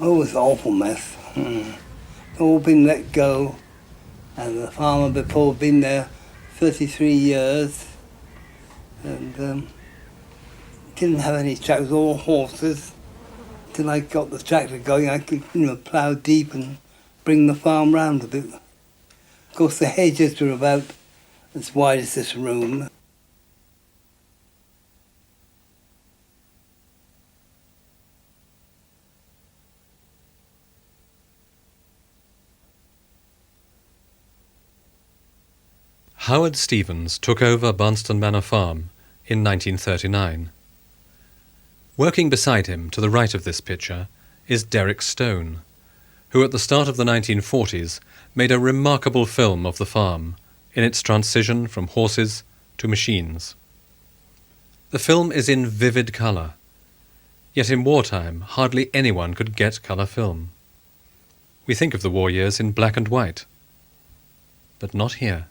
Oh, it was an awful mess. All been let go, and the farmer before had been there 33 years, and didn't have any tractors, all horses. Till I got the tractor going, I could, plough deep and bring the farm round a bit. Of course, the hedges were about as wide as this room. Howard Stevens took over Barnston Manor Farm in 1939. Working beside him, to the right of this picture, is Derek Stone, who at the start of the 1940s made a remarkable film of the farm in its transition from horses to machines. The film is in vivid colour, yet in wartime hardly anyone could get colour film. We think of the war years in black and white, but not here.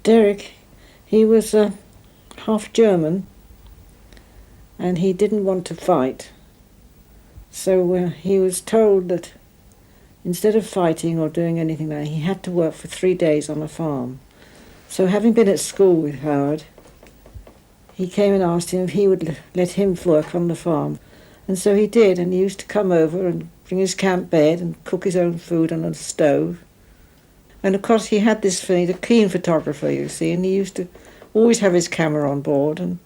Derek, he was half German, and he didn't want to fight. So he was told that instead of fighting or doing anything like that, he had to work for 3 days on a farm. So having been at school with Howard, he came and asked him if he would let him work on the farm. And so he did, and he used to come over and bring his camp bed and cook his own food on a stove. And of course he had this thing, he's a keen photographer, you see, and he used to always have his camera on board, and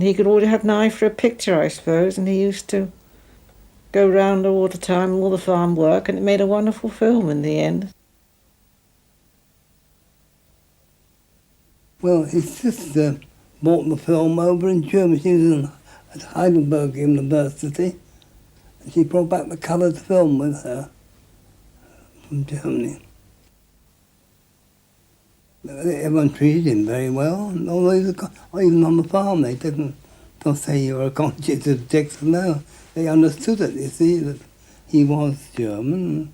he could always have an eye for a picture, I suppose, and he used to go round all the time, all the farm work, and it made a wonderful film in the end. Well, his sister bought the film over in Germany. She was at Heidelberg University, and she brought back the coloured film with her from Germany. Everyone treated him very well, although he was even on the farm they don't say you were a conscious objector, no. They understood it, you see, that he was German.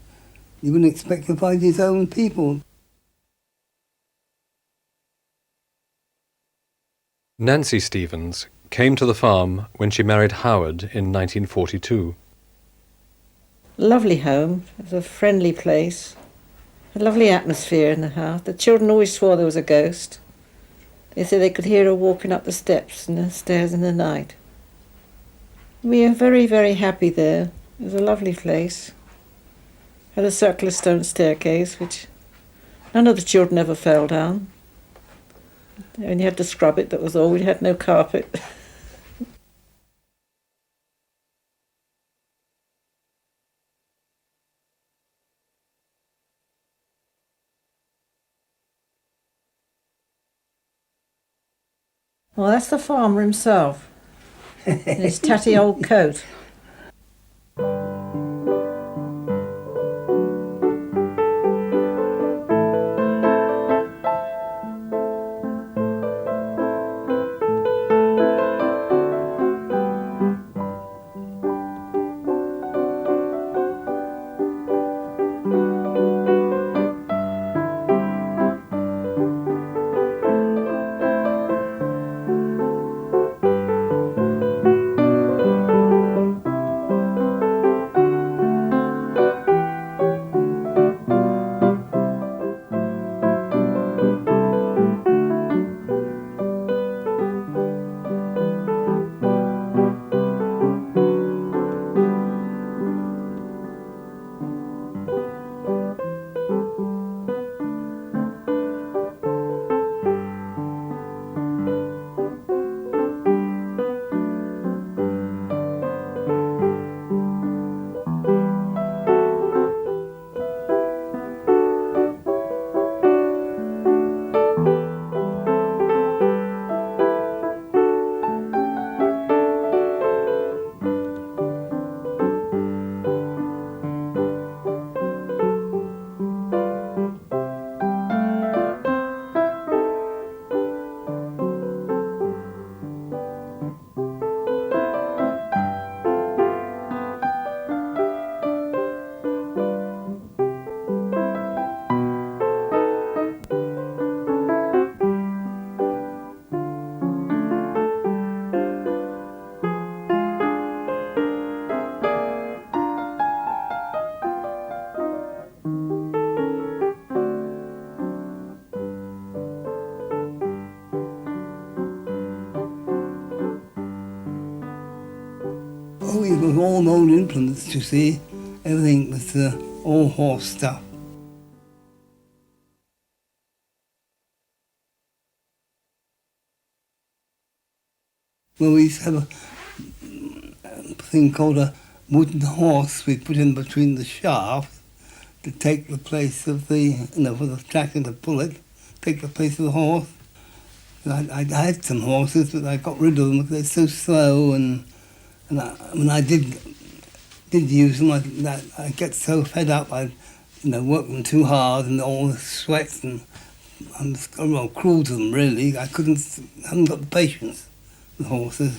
You wouldn't expect to find his own people. Nancy Stevens came to the farm when she married Howard in 1942. Lovely home, it was a friendly place, a lovely atmosphere in the house. The children always swore there was a ghost. They said they could hear her walking up the steps and the stairs in the night. We are very, very happy there. It was a lovely place. Had a circular stone staircase, which none of the children ever fell down. They only had to scrub it, that was all. We had no carpet. Well, that's the farmer himself, in his tatty old coat. all my own implements, you see. Everything was all horse stuff. Well, we used to have a thing called a wooden horse we put in between the shafts to take the place of the, for the tractor to pull it, take the place of the horse. And I had some horses, but I got rid of them because they're so slow, and when I did use them, I get so fed up. I work them too hard, and all the sweats, and I'm cruel to them really. I haven't got the patience with horses.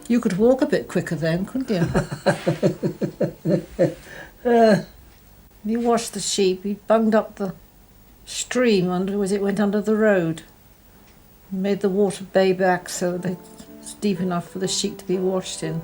You could walk a bit quicker then, couldn't you? You washed the sheep, you bunged up the stream as it went under the road. Made the water bay back so that it's deep enough for the sheep to be washed in.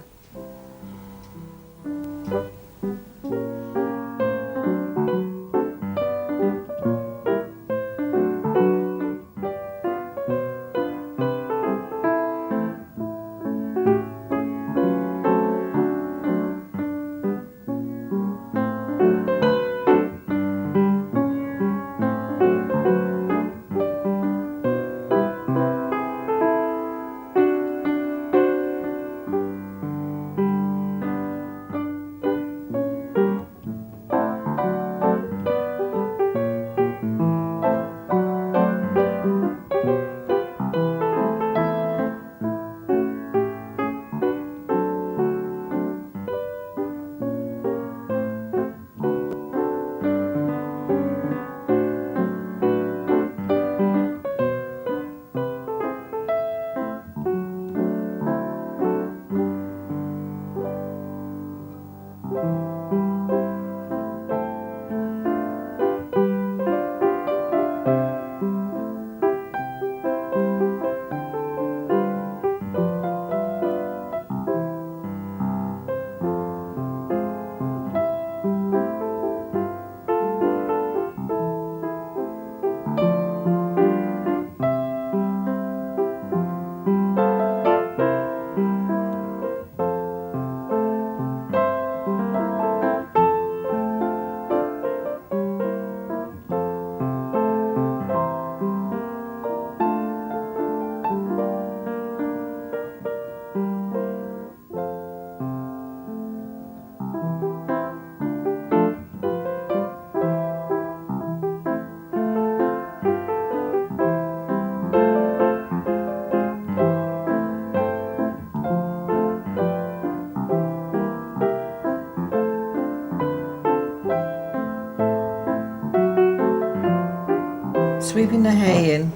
sweeping the hay in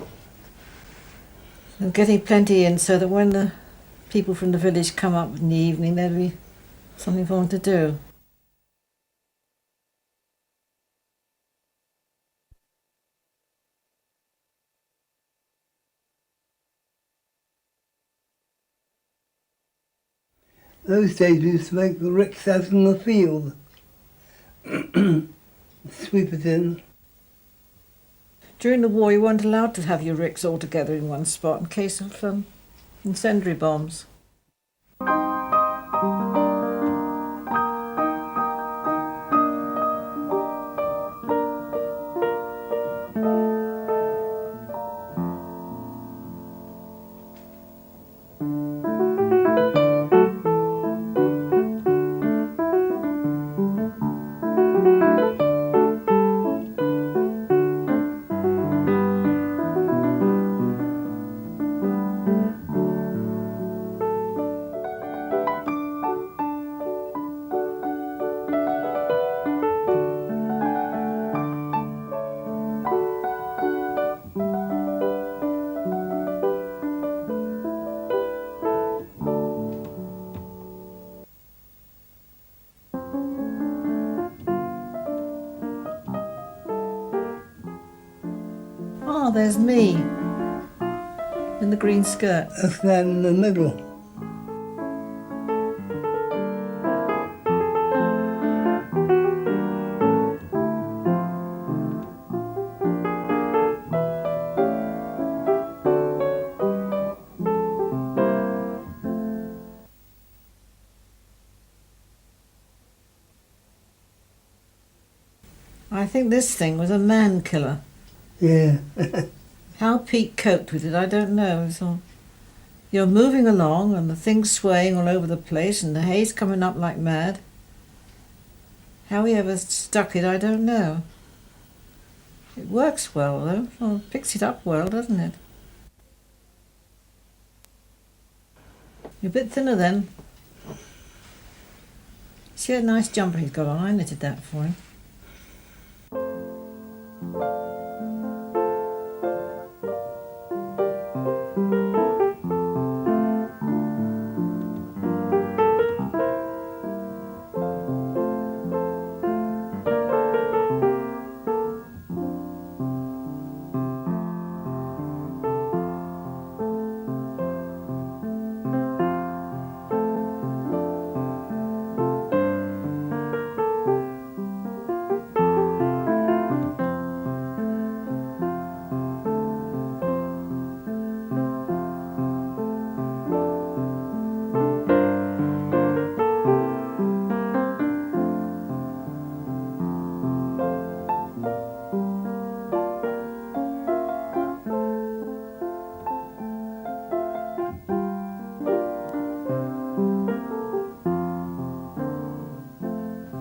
and getting plenty in so that when the people from the village come up in the evening, there'll be something for them to do. Those days we used to make the ricks out in the field. Sweep it in. During the war, you weren't allowed to have your ricks all together in one spot in case of incendiary bombs. Oh, there's me in the green skirt. That's that in the middle. I think this thing was a man killer. Yeah. How Pete coped with it, I don't know. So you're moving along and the thing's swaying all over the place and the hay's coming up like mad. How he ever stuck it, I don't know. It works well, though. Well, it picks it up well, doesn't it? You're a bit thinner then. See that nice jumper he's got on? I knitted that for him.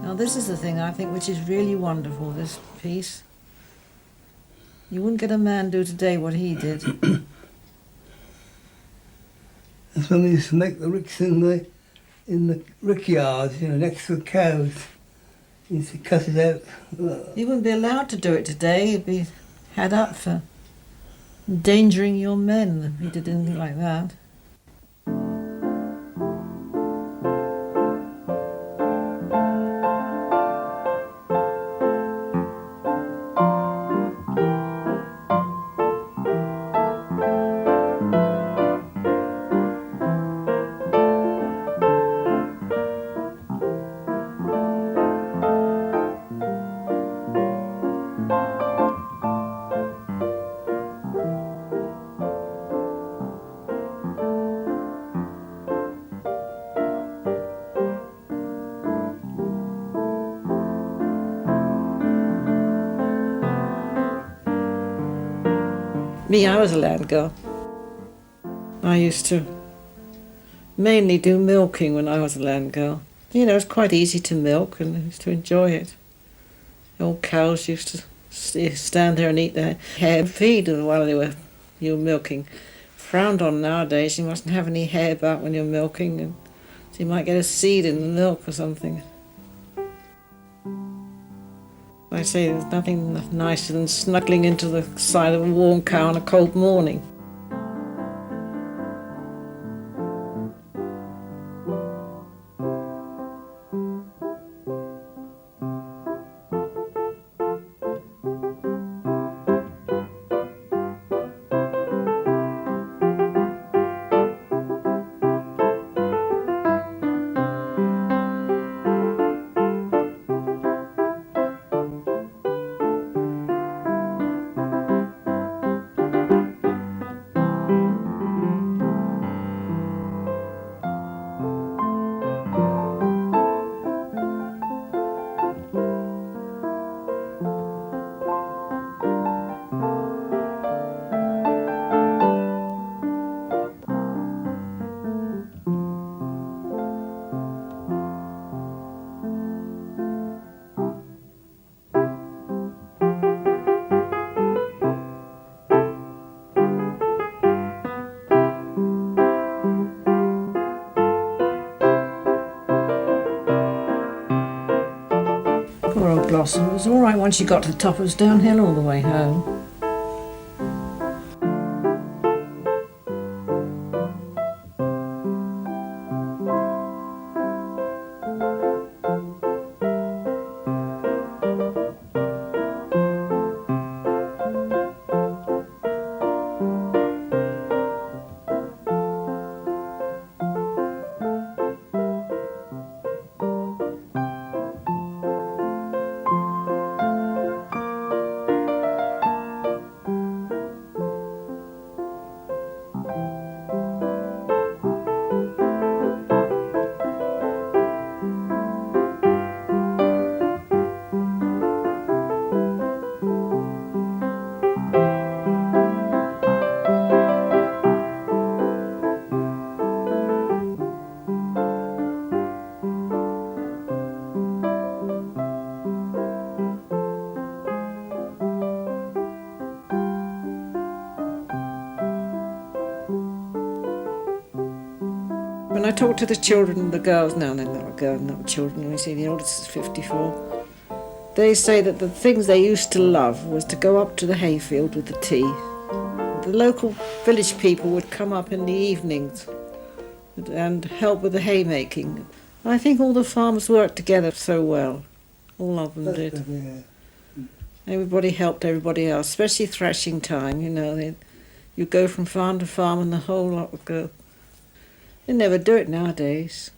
Now this is the thing I think which is really wonderful, this piece. You wouldn't get a man do today what he did. That's when we used to make the ricks in the rick yards, next to the cows. We used to cut it out. You wouldn't be allowed to do it today. You'd be had up for endangering your men if you did anything like that. Me, I was a land girl. I used to mainly do milking when I was a land girl. It was quite easy to milk and I used to enjoy it. The old cows used to stand there and eat their hair feed while you were milking. Frowned on nowadays, you mustn't have any hair about when you're milking, and so you might get a seed in the milk or something. I say there's nothing nicer than snuggling into the side of a warm cow on a cold morning. Poor old Blossom. It was all right once you got to the top. It was downhill all the way home. When I talk to the children, the girls, no, they're not girls, not children, you see, the oldest is 54. They say that the things they used to love was to go up to the hayfield with the tea. The local village people would come up in the evenings and help with the haymaking. I think all the farmers worked together so well. All of them did. Yeah. Everybody helped everybody else, especially thrashing time, you know. You go from farm to farm and the whole lot would go. They never do it nowadays.